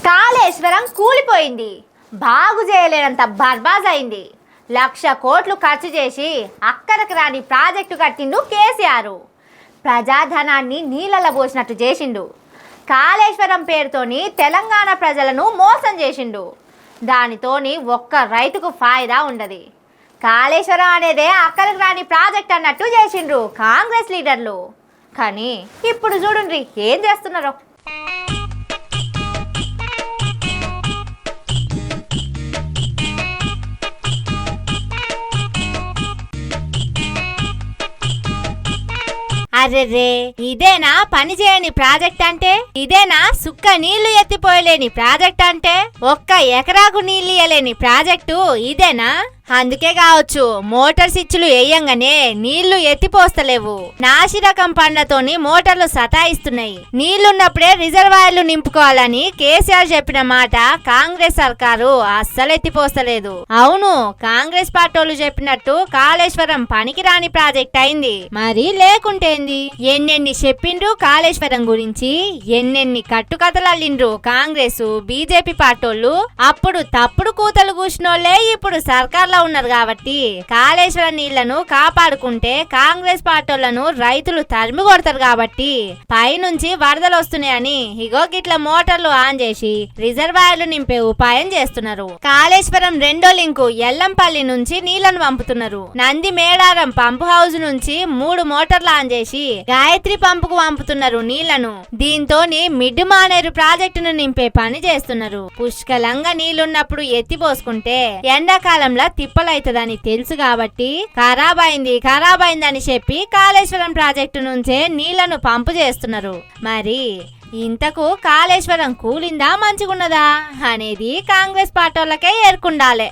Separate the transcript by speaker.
Speaker 1: కాళేశ్వరం కూలిపోయింది. బాగు చేయలేనంత బర్బాజ్ అయింది. 1,00,000 కోట్లు ఖర్చు చేసి అక్కడికి రాని ప్రాజెక్టు కట్టిండు కేసీఆర్. ప్రజాధనాన్ని నీళ్ళలో పోసినట్టు చేసిండు. కాళేశ్వరం పేరుతోని తెలంగాణ ప్రజలను మోసం చేసిండు. దానితోని ఒక్క రైతుకు ఫాయిదా ఉండదు. కాళేశ్వరం అనేదే అక్కడికి రాని ప్రాజెక్ట్ అన్నట్టు చేసిండ్రు కాంగ్రెస్ లీడర్లు. కానీ ఇప్పుడు చూడండి ఏం చేస్తున్నారో. అరెరే, ఇదేనా పని చేయని ప్రాజెక్ట్ అంటే? ఇదేనా సుక్క నీళ్లు ఎత్తిపోయలేని ప్రాజెక్ట్ అంటే? ఒక్క ఎకరాకు నీళ్లు ఇయ్యలేని ప్రాజెక్టు ఇదేనా? అందుకే కావచ్చు మోటార్ స్విచ్లు వేయంగానే నీళ్లు ఎత్తిపోస్తలేవు. నాసిరకం పండ్లతోని మోటార్లు సతాయిస్తున్నాయి. నీళ్లున్నప్పుడే రిజర్వాయర్లు నింపుకోవాలని కేసీఆర్ చెప్పిన మాట కాంగ్రెస్ సర్కారు అస్సలు ఎత్తిపోస్తలేదు. అవును, కాంగ్రెస్ పార్టీలు చెప్పినట్టు కాళేశ్వరం పనికిరాని ప్రాజెక్ట్ అయింది. మరి లేకుంటేంది? ఎన్నెన్ని చెప్పిండ్రు కాళేశ్వరం గురించి, ఎన్నెన్ని కట్టుకథలు అల్లిండ్రు కాంగ్రెస్ బీజేపీ పార్టీలు. అప్పుడు తప్పుడు కూతలు కూసినోళ్లే ఇప్పుడు సర్కార్ ఉన్నారు కాబట్టి కాళేశ్వరం నీళ్లను కాపాడుకుంటే కాంగ్రెస్ పార్టీలను రైతులు తరిమి కొడతారు కాబట్టి పైనుంచి వరదలు వస్తున్నాయని ఇగో గిట్ల మోటార్లు ఆన్ చేసి రిజర్వాయర్లు నింపే ఉపాయం చేస్తున్నారు. కాళేశ్వరం రెండో లింకు ఎల్లంపల్లి నుంచి నీళ్లను పంపుతున్నారు. నంది మేడారం పంపు హౌస్ నుంచి 3 మోటార్లు ఆన్ చేసి గాయత్రి పంపుకు పంపుతున్నారు నీళ్లను. దీంతో మిడ్ మానేరు ప్రాజెక్టును నింపే పని చేస్తున్నారు. పుష్కలంగా నీళ్లున్నప్పుడు ఎత్తిపోసుకుంటే ఎండాకాలంలో తిప్పలైతదని తెలుసు కాబట్టి ఖరాబ్ అయిందని చెప్పి కాళేశ్వరం ప్రాజెక్టు నుంచే నీళ్లను పంపు చేస్తున్నారు. మరి ఇంతకు కాళేశ్వరం కూలిందా మంచిగున్నదా అనేది కాంగ్రెస్ పార్టీలకే ఏర్కుండాలే.